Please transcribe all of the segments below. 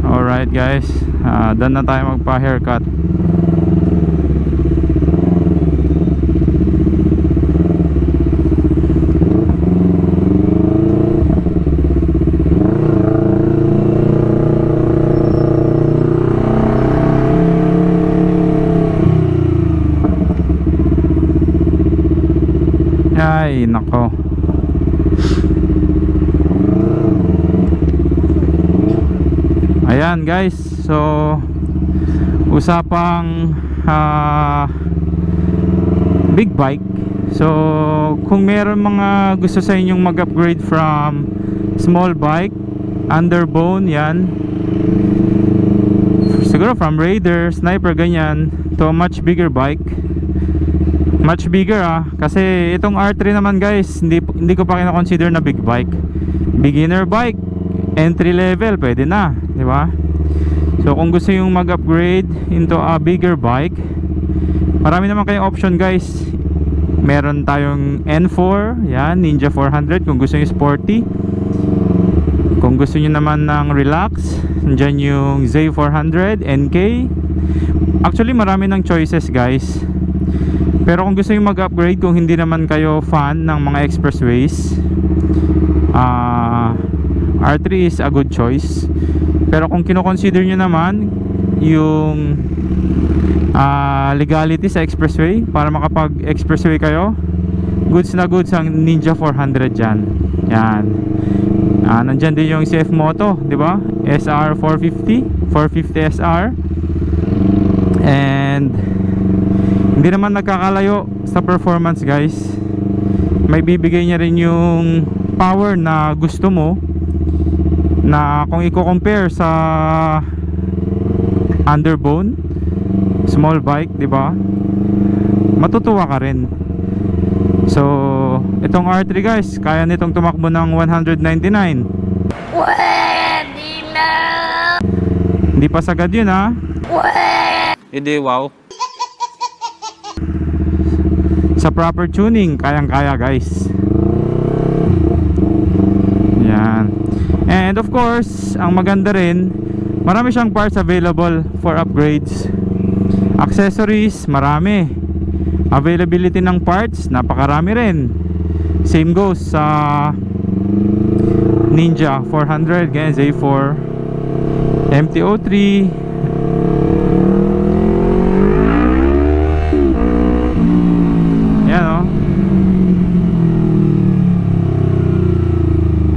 Alright guys, done na tayo magpa haircut. Ay nako, ayan guys, so usapang big bike. So kung meron mga gusto sa inyong mag-upgrade from small bike, underbone, yan siguro from Raider, Sniper, ganyan, to much bigger bike. Much bigger kasi itong R3 naman guys, hindi ko pa kina-consider na big bike. Beginner bike, entry level, pwede na, di ba? So kung gusto yung mag-upgrade into a bigger bike, marami naman kayong option guys. Meron tayong N4, yan, Ninja 400 kung gusto yung sporty. Kung gusto nyo naman ng relax, dyan yung Z400, NK. Actually marami ng choices guys. Pero kung gusto nyo mag-upgrade, kung hindi naman kayo fan ng mga expressways, R3 is a good choice. Pero kung kino-consider nyo naman yung legality sa expressway, para makapag-expressway kayo, goods na goods ang Ninja 400 dyan. Yan. Nandyan din yung CF Moto, di ba? SR 450 SR. And hindi naman nagkakalayo sa performance guys. May bibigay niya rin yung power na gusto mo, na kung i-compare sa underbone small bike, di ba? Matutuwa ka rin. So itong R3 guys, kaya nitong tumakbo ng 199. Pwede na. Hindi pa sagad yun Hindi, wow. Sa proper tuning, kayang-kaya guys. Yan. And of course, ang maganda rin, marami siyang parts available for upgrades. Accessories, marami. Availability ng parts, napakarami rin. Same goes sa Ninja 400, ganyan, Z4, MT-03.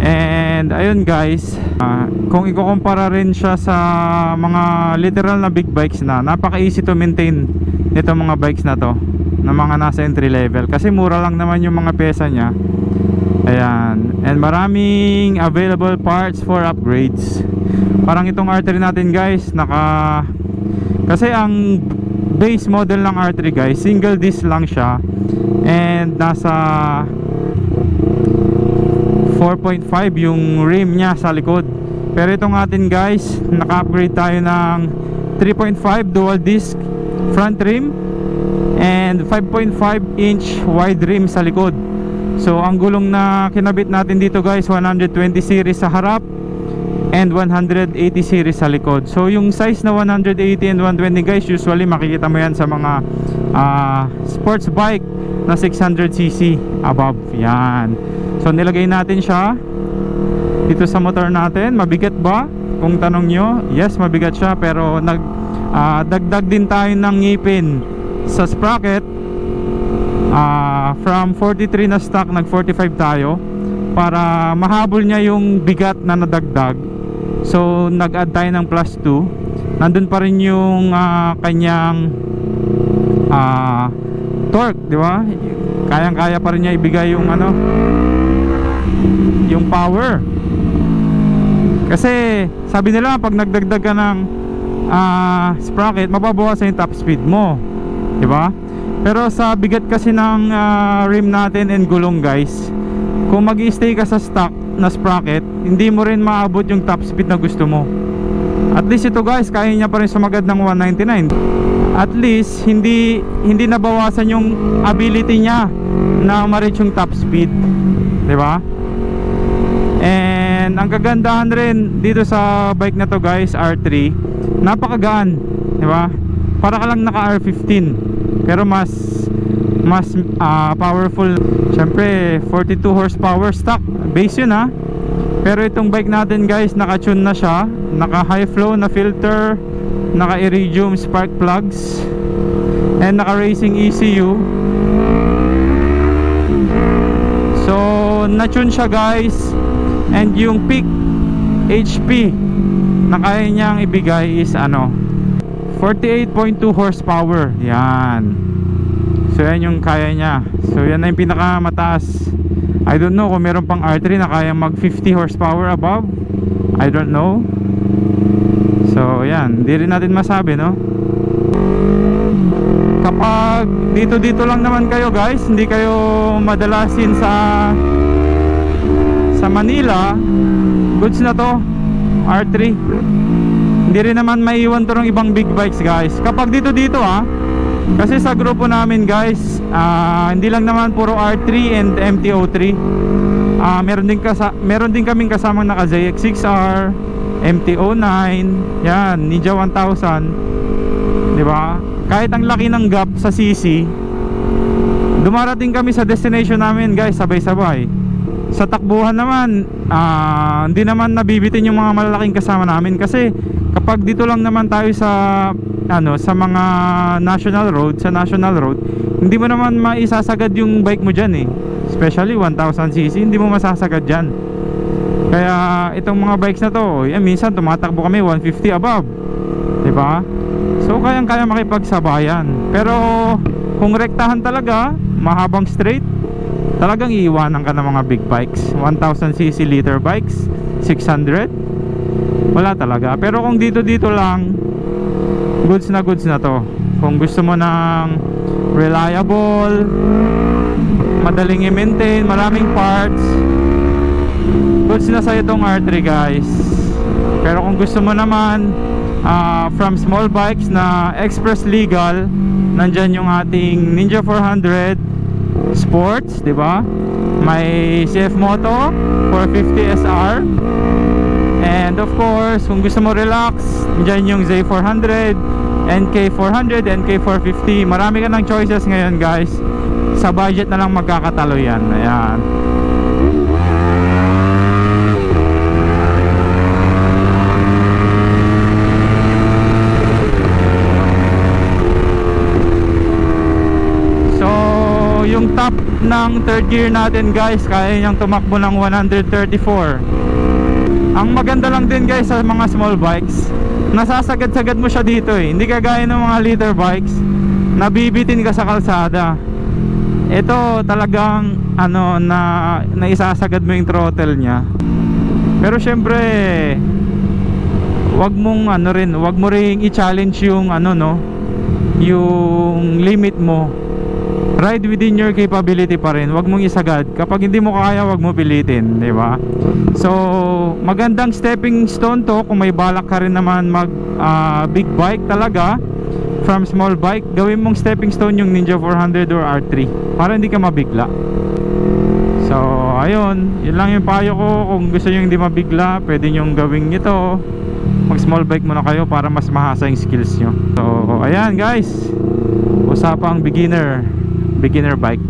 And ayun guys, kung ikukumpara rin siya sa mga literal na big bikes na, napaka easy to maintain itong mga bikes na to, na mga nasa entry level, kasi mura lang naman yung mga pyesa nya. Ayan. And maraming available parts for upgrades. Parang itong R3 natin guys, kasi ang base model ng R3 guys, single disc lang siya, and nasa 4.5 yung rim niya sa likod. Pero itong atin guys, naka-upgrade tayo ng 3.5 dual disc front rim and 5.5 inch wide rim sa likod. So ang gulong na kinabit natin dito guys, 120 series sa harap and 180 series sa likod. So yung size na 180 and 120 guys, usually makikita mo yan sa mga sports bike na 600cc above. Yan. So nilagay natin siya dito sa motor natin. Mabigat ba? Kung tanong nyo, yes, mabigat siya. Pero dagdag din tayo ng ngipin sa sprocket. From 43 na stock, nag 45 tayo para mahabol niya yung bigat na nadagdag. So nag-add tayo ng plus 2. Nandun pa rin yung kanyang torque, di ba? Kayang-kaya pa rin niya ibigay yung yung power. Kasi sabi nila pag nagdagdag ka ng sprocket, mababawasan yung top speed mo, di ba? Pero sa bigat kasi ng rim natin and gulong guys, kung mag-i-stay ka sa stock, na sprocket, hindi mo rin maabot yung top speed na gusto mo. At least ito guys, kaya niya pa rin sumagad ng 199. At least hindi nabawasan yung ability niya na ma-reach yung top speed, di ba? And ang kagandahan rin dito sa bike na to guys, R3, napakagaan, di ba? Para ka lang naka R15 pero mas powerful. Syempre 42 horsepower stock base yun, ha. Pero itong bike natin guys, naka-tune na siya, naka high flow na filter, naka iridium spark plugs, and naka racing ECU. So na-tune siya guys. And yung peak HP na kaya niyang ibigay is 48.2 horsepower. Yan. So yan yung kaya niya. So yan na yung pinakamataas. I don't know kung meron pang R3 na kaya mag 50 horsepower above. I don't know. So yan, hindi rin natin masabi, no? Kapag dito lang naman kayo guys, hindi kayo madalasin sa Manila, goods na to, R3. Hindi rin naman maiiwan to ng ibang big bikes guys. Kapag dito kasi sa grupo namin guys, hindi lang naman puro R3 and MT-03. Meron din kaming kasamang naka ZX6R, MT-09, yan, Ninja 1000, di ba? Kahit ang laki ng gap sa CC, dumarating kami sa destination namin guys, sabay-sabay. Sa takbuhan naman, hindi naman nabibitin yung mga malalaking kasama namin kasi kapag dito lang naman tayo sa sa mga national road, hindi mo naman maisasagad yung bike mo dyan, especially 1000cc, hindi mo masasagad dyan. Kaya itong mga bikes na to, minsan tumatakbo kami 150 above, diba? So kayang-kaya makipagsabayan. Pero kung rektahan talaga, mahabang straight, talagang iiwanan ka ng mga big bikes. 1000cc liter bikes, 600, wala talaga. Pero kung dito lang, goods na to. Kung gusto mo ng reliable, madaling i-maintain, maraming parts, goods na sa'yo itong R3 guys. Pero kung gusto mo naman from small bikes na express legal, nandyan yung ating Ninja 400 Sports, di ba? May CF Moto 450 SR. And of course, kung gusto mo relax, dyan yung Z400, NK400, NK450. Marami ka ng choices ngayon guys. Sa budget na lang magkakatalo yan. Ayan. So yung top ng third gear natin guys, kaya niyang tumakbo ng 134. Ang maganda lang din guys sa mga small bikes, nasasagad-sagad mo siya dito hindi kagaya ng mga liter bikes, nabibitin ka sa kalsada. Ito talagang naisasagad mo yung throttle niya. Pero syempre wag mo ring i-challenge yung yung limit mo. Ride within your capability pa rin. Wag mong isagad. Kapag hindi mo kaya, wag mo pilitin, di ba? So, magandang stepping stone to kung may balak ka rin naman mag big bike talaga. From small bike, gawin mong stepping stone yung Ninja 400 or R3 para hindi ka mabigla. So, ayun, yun lang yung payo ko. Kung gusto nyo hindi mabigla, pwede nyo gawin ito. Mag small bike muna kayo para mas mahasa yung skills nyo. So, ayan guys, usapang beginner bike.